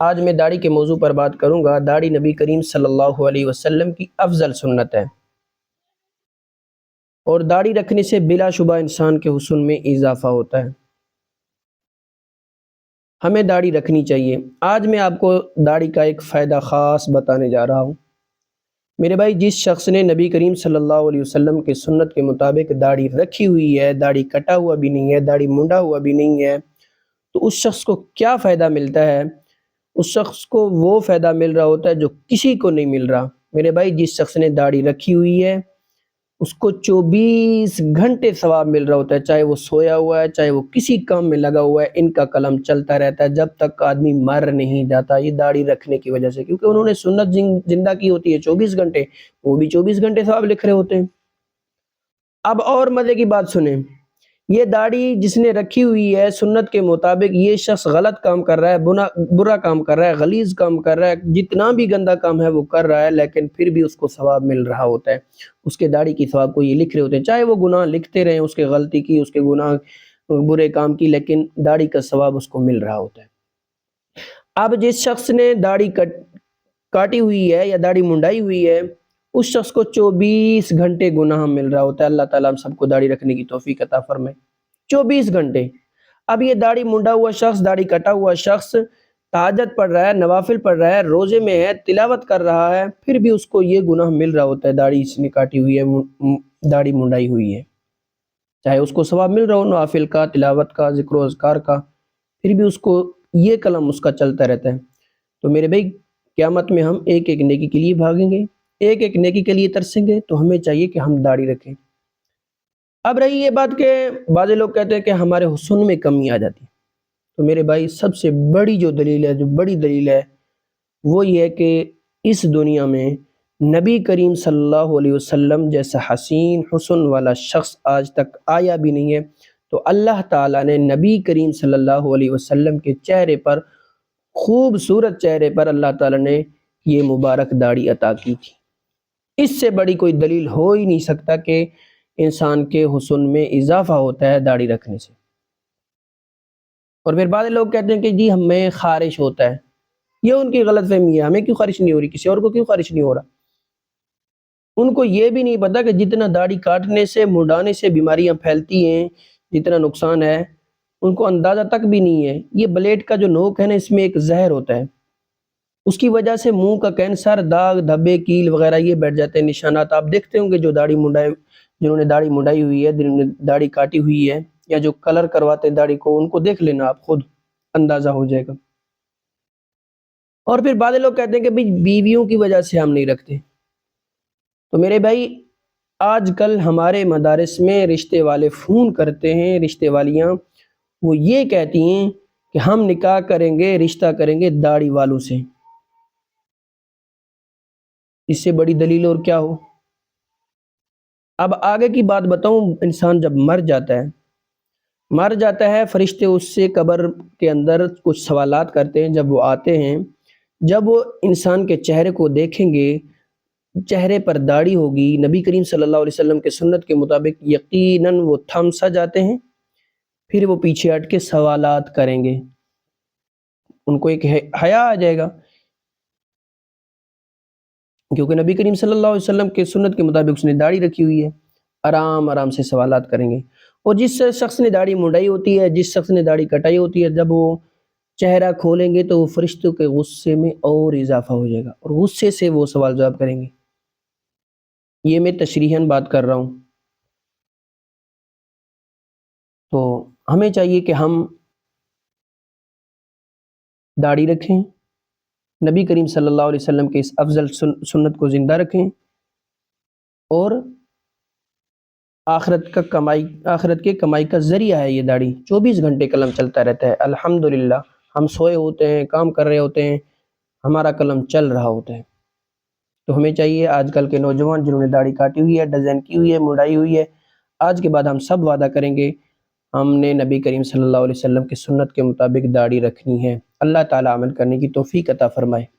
آج میں داڑھی کے موضوع پر بات کروں گا۔ داڑھی نبی کریم صلی اللہ علیہ وسلم کی افضل سنت ہے، اور داڑھی رکھنے سے بلا شبہ انسان کے حسن میں اضافہ ہوتا ہے۔ ہمیں داڑھی رکھنی چاہیے۔ آج میں آپ کو داڑھی کا ایک فائدہ خاص بتانے جا رہا ہوں۔ میرے بھائی، جس شخص نے نبی کریم صلی اللہ علیہ وسلم کے سنت کے مطابق داڑھی رکھی ہوئی ہے، داڑھی کٹا ہوا بھی نہیں ہے، داڑھی منڈا ہوا بھی نہیں ہے، تو اس شخص کو کیا فائدہ ملتا ہے؟ اس شخص کو وہ فائدہ مل رہا ہوتا ہے جو کسی کو نہیں مل رہا۔ میرے بھائی، جس شخص نے داڑھی رکھی ہوئی ہے اس کو 24 گھنٹے ثواب مل رہا ہوتا ہے، چاہے وہ سویا ہوا ہے، چاہے وہ کسی کام میں لگا ہوا ہے، ان کا قلم چلتا رہتا ہے جب تک آدمی مر نہیں جاتا، یہ داڑھی رکھنے کی وجہ سے، کیونکہ انہوں نے سنت زندہ کی ہوتی ہے 24 گھنٹے، وہ بھی 24 گھنٹے ثواب لکھ رہے ہوتے ہیں۔ اب اور مزے کی بات سنیں، یہ داڑھی جس نے رکھی ہوئی ہے سنت کے مطابق، یہ شخص غلط کام کر رہا ہے، برا کام کر رہا ہے، غلیظ کام کر رہا ہے، جتنا بھی گندا کام ہے وہ کر رہا ہے، لیکن پھر بھی اس کو ثواب مل رہا ہوتا ہے۔ اس کے داڑھی کی ثواب کو یہ لکھ رہے ہوتے ہیں، چاہے وہ گناہ لکھتے رہیں، اس کے غلطی کی، اس کے گناہ برے کام کی، لیکن داڑھی کا ثواب اس کو مل رہا ہوتا ہے۔ اب جس شخص نے داڑھی کاٹی ہوئی ہے یا داڑھی منڈائی ہوئی ہے، اس شخص کو 24 گھنٹے گناہ مل رہا ہوتا ہے۔ اللہ تعالیٰ ہم سب کو داڑھی رکھنے کی توفیق عطا فرمائے۔ 24 گھنٹے۔ اب یہ داڑھی منڈا ہوا شخص، داڑھی کٹا ہوا شخص تہجد پڑھ رہا ہے، نوافل پڑھ رہا ہے، روزے میں ہے، تلاوت کر رہا ہے، پھر بھی اس کو یہ گناہ مل رہا ہوتا ہے۔ داڑھی اس نے کاٹی ہوئی ہے، داڑھی منڈائی ہوئی ہے، چاہے اس کو ثواب مل رہا ہو نوافل کا، تلاوت کا، ذکر و اذکار کا، پھر بھی اس کو یہ قلم اس کا چلتا رہتا ہے۔ تو میرے بھائی، قیامت میں ہم ایک ایک نیکی کے لیے بھاگیں گے، ایک ایک نیکی کے لیے ترسیں گے، تو ہمیں چاہیے کہ ہم داڑھی رکھیں۔ اب رہی یہ بات کہ بعض لوگ کہتے ہیں کہ ہمارے حسن میں کمی آ جاتی ہے، تو میرے بھائی، سب سے بڑی جو بڑی دلیل ہے وہ یہ ہے کہ اس دنیا میں نبی کریم صلی اللہ علیہ وسلم جیسا حسین حسن والا شخص آج تک آیا بھی نہیں ہے، تو اللہ تعالیٰ نے نبی کریم صلی اللہ علیہ وسلم کے چہرے پر، خوبصورت چہرے پر اللہ تعالیٰ نے یہ مبارک داڑھی عطا کی تھی۔ اس سے بڑی کوئی دلیل ہو ہی نہیں سکتا کہ انسان کے حسن میں اضافہ ہوتا ہے داڑھی رکھنے سے۔ اور پھر بعض لوگ کہتے ہیں کہ جی ہمیں خارش ہوتا ہے، یہ ان کی غلط فہمی ہے۔ ہمیں کیوں خارش نہیں ہو رہی؟ کسی اور کو کیوں خارش نہیں ہو رہا؟ ان کو یہ بھی نہیں پتا کہ جتنا داڑھی کاٹنے سے، منڈانے سے بیماریاں پھیلتی ہیں، جتنا نقصان ہے، ان کو اندازہ تک بھی نہیں ہے۔ یہ بلیڈ کا جو نوک ہے نا، اس میں ایک زہر ہوتا ہے، اس کی وجہ سے منہ کا کینسر، داغ دھبے، کیل وغیرہ یہ بیٹھ جاتے ہیں نشانات۔ آپ دیکھتے ہوں گے جو جنہوں نے داڑھی منڈائی ہوئی ہے، جنہوں نے داڑھی کاٹی ہوئی ہے، یا جو کلر کرواتے ہیں داڑھی کو، ان کو دیکھ لینا، آپ خود اندازہ ہو جائے گا۔ اور پھر بعض لوگ کہتے ہیں کہ بیویوں کی وجہ سے ہم نہیں رکھتے۔ تو میرے بھائی، آج کل ہمارے مدارس میں رشتے والے فون کرتے ہیں، رشتے والیاں، وہ یہ کہتی ہیں کہ ہم نکاح کریں گے، رشتہ کریں گے داڑھی والوں سے۔ اس سے بڑی دلیل اور کیا ہو؟ اب آگے کی بات بتاؤں، انسان جب مر جاتا ہے، فرشتے اس سے قبر کے اندر کچھ سوالات کرتے ہیں۔ جب وہ آتے ہیں، جب وہ انسان کے چہرے کو دیکھیں گے، چہرے پر داڑھی ہوگی، نبی کریم صلی اللہ علیہ وسلم کے سنت کے مطابق یقیناً وہ تھم سا جاتے ہیں، پھر وہ پیچھے ہٹ کے سوالات کریں گے۔ ان کو ایک حیا آ جائے گا، کیونکہ نبی کریم صلی اللہ علیہ وسلم کے سنت کے مطابق اس نے داڑھی رکھی ہوئی ہے۔ آرام آرام سے سوالات کریں گے۔ اور جس شخص نے داڑھی منڈائی ہوتی ہے، جس شخص نے داڑھی کٹائی ہوتی ہے، جب وہ چہرہ کھولیں گے تو وہ فرشتوں کے غصے میں اور اضافہ ہو جائے گا، اور غصے سے وہ سوال جواب کریں گے۔ یہ میں تشریحاً بات کر رہا ہوں۔ تو ہمیں چاہیے کہ ہم داڑھی رکھیں، نبی کریم صلی اللہ علیہ وسلم کے اس افضل سنت کو زندہ رکھیں، اور آخرت کے کمائی کا ذریعہ ہے یہ داڑھی۔ 24 گھنٹے قلم چلتا رہتا ہے۔ الحمدللہ، ہم سوئے ہوتے ہیں، کام کر رہے ہوتے ہیں، ہمارا قلم چل رہا ہوتا ہے۔ تو ہمیں چاہیے، آج کل کے نوجوان جنہوں نے داڑھی کاٹی ہوئی ہے، ڈیزائن کی ہوئی ہے، منڈائی ہوئی ہے، آج کے بعد ہم سب وعدہ کریں گے ہم نے نبی کریم صلی اللہ علیہ وسلم کی سنت کے مطابق داڑھی رکھنی ہے۔ اللہ تعالیٰ عمل کرنے کی توفیق عطا فرمائے۔